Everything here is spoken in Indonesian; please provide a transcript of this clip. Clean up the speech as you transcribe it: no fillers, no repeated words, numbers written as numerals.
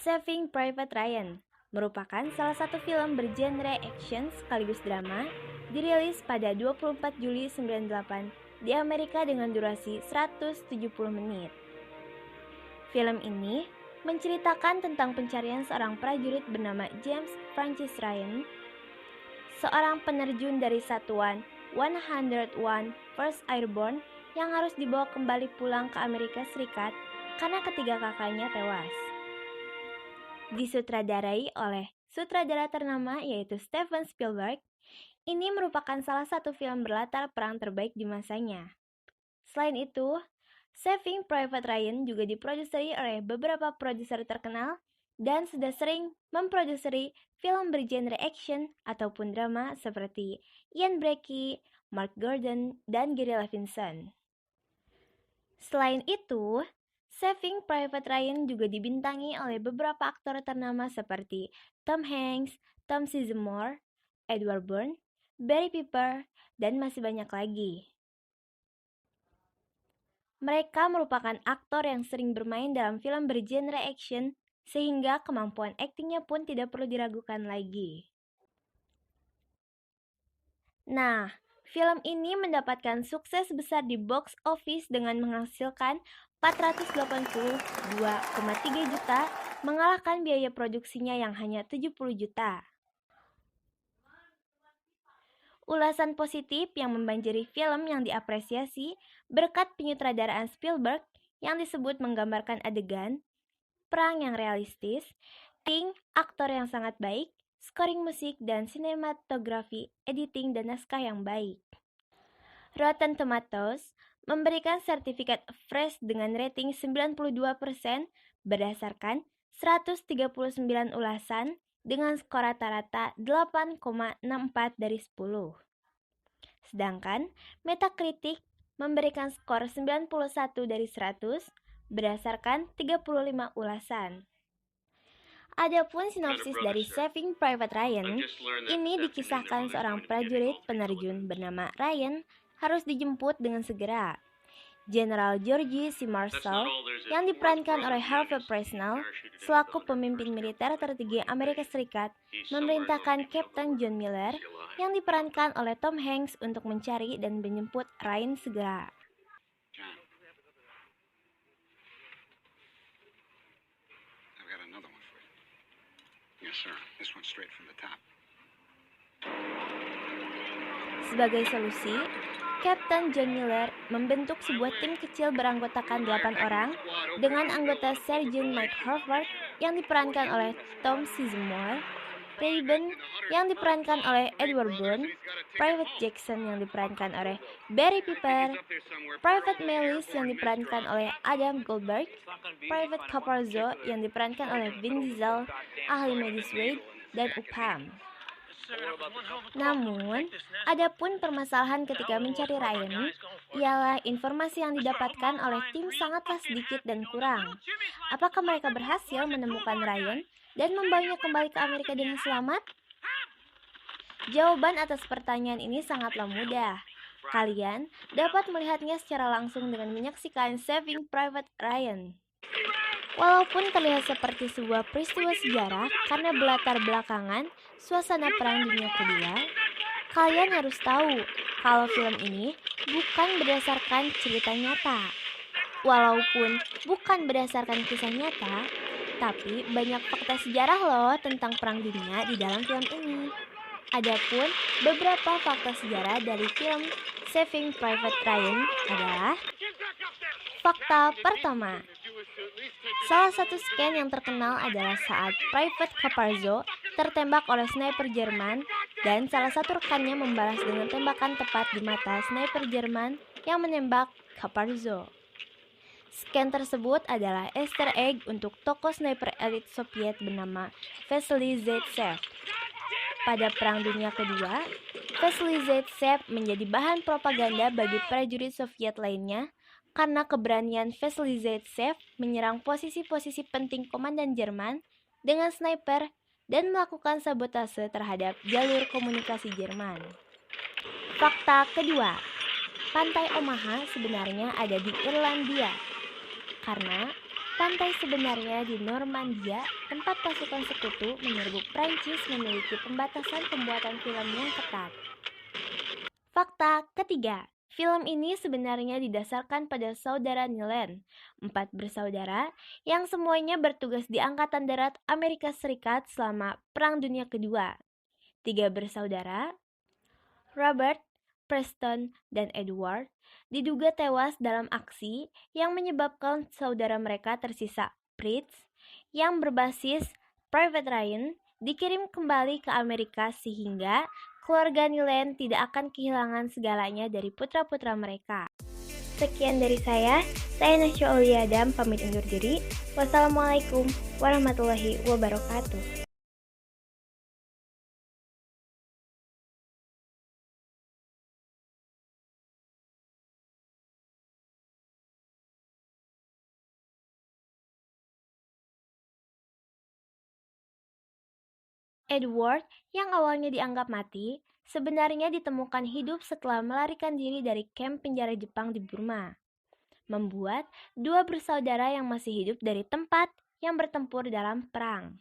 Saving Private Ryan merupakan salah satu film bergenre action sekaligus drama, dirilis pada 24 Juli 98 di Amerika dengan durasi 170 menit. Film ini menceritakan tentang pencarian seorang prajurit bernama James Francis Ryan, seorang penerjun dari satuan 101 First Airborne yang harus dibawa kembali pulang ke Amerika Serikat karena ketiga kakaknya tewas. Disutradarai oleh sutradara ternama yaitu Steven Spielberg, ini merupakan salah satu film berlatar perang terbaik di masanya. Selain itu, Saving Private Ryan juga diproduseri oleh beberapa produser terkenal dan sudah sering memproduksi film bergenre action ataupun drama seperti Ian Brecky, Mark Gordon, dan Gary Levinson. Selain itu, Saving Private Ryan juga dibintangi oleh beberapa aktor ternama seperti Tom Hanks, Tom Sizemore, Edward Byrne, Barry Pepper, dan masih banyak lagi. Mereka merupakan aktor yang sering bermain dalam film bergenre action, sehingga kemampuan aktingnya pun tidak perlu diragukan lagi. Nah, film ini mendapatkan sukses besar di box office dengan menghasilkan 482,3 juta, mengalahkan biaya produksinya yang hanya 70 juta. Ulasan positif yang membanjiri film yang diapresiasi berkat penyutradaraan Spielberg yang disebut menggambarkan adegan perang yang realistis, acting aktor yang sangat baik, scoring musik dan sinematografi, editing dan naskah yang baik. Rotten Tomatoes memberikan sertifikat fresh dengan rating 92% berdasarkan 139 ulasan dengan skor rata-rata 8,64 dari 10. Sedangkan Metacritic memberikan skor 91 dari 100 berdasarkan 35 ulasan. Adapun sinopsis dari Saving Private Ryan, ini dikisahkan seorang prajurit penerjun bernama Ryan harus dijemput dengan segera. General George C. Marshall yang diperankan oleh Harvey Presnell selaku pemimpin militer tertinggi Amerika Serikat memerintahkan Kapten John Miller yang diperankan oleh Tom Hanks untuk mencari dan menjemput Ryan segera. Sebagai solusi, Kapten John Miller membentuk sebuah tim kecil beranggotakan 8 orang dengan anggota Sergeant Mike Harvard yang diperankan oleh Tom Sizemore, Rayburn yang diperankan oleh Edward Byrne, Private Jackson yang diperankan oleh Barry Pepper, Private Melis yang diperankan oleh Adam Goldberg, Private Capalzo yang diperankan oleh Vin Diesel, ahli medis Wade, dan Upham. Namun, adapun permasalahan ketika mencari Ryan ialah informasi yang didapatkan oleh tim sangatlah sedikit dan kurang. Apakah mereka berhasil menemukan Ryan dan membawanya kembali ke Amerika dengan selamat? Jawaban atas pertanyaan ini sangatlah mudah. Kalian dapat melihatnya secara langsung dengan menyaksikan Saving Private Ryan. Walaupun terlihat seperti sebuah peristiwa sejarah karena berlatar belakangan suasana Perang Dunia Kedua, kalian harus tahu kalau film ini bukan berdasarkan cerita nyata. Walaupun bukan berdasarkan kisah nyata, tapi banyak fakta sejarah loh tentang Perang Dunia di dalam film ini. Adapun beberapa fakta sejarah dari film Saving Private Ryan adalah: fakta pertama, salah satu scan yang terkenal adalah saat Private Capalzo tertembak oleh sniper Jerman dan salah satu rekannya membalas dengan tembakan tepat di mata sniper Jerman yang menembak Capalzo. Scan tersebut adalah Easter egg untuk tokoh sniper elit Soviet bernama Vasily Zaitsev. Pada Perang Dunia Kedua, Vasily Zaitsev menjadi bahan propaganda bagi prajurit Soviet lainnya karena keberanian Vasily Zaitsev menyerang posisi-posisi penting komandan Jerman dengan sniper dan melakukan sabotase terhadap jalur komunikasi Jerman. Fakta kedua, pantai Omaha sebenarnya ada di Irlandia karena Pantai sebenarnya di Normandia, tempat pasukan sekutu menyerbu Prancis, memiliki pembatasan pembuatan film yang ketat. Fakta ketiga, film ini sebenarnya didasarkan pada saudara Nilen, 4 bersaudara yang semuanya bertugas di Angkatan Darat Amerika Serikat selama Perang Dunia Kedua. 3 bersaudara, Robert, Preston, dan Edward, diduga tewas dalam aksi yang menyebabkan saudara mereka tersisa, Fritz, yang berbasis Private Ryan, dikirim kembali ke Amerika sehingga keluarga Nilen tidak akan kehilangan segalanya dari putra-putra mereka. Sekian dari saya Nasya Auliadam pamit undur diri. Wassalamualaikum warahmatullahi wabarakatuh. Edward, yang awalnya dianggap mati, sebenarnya ditemukan hidup setelah melarikan diri dari kamp penjara Jepang di Burma, membuat 2 bersaudara yang masih hidup dari tempat yang bertempur dalam perang.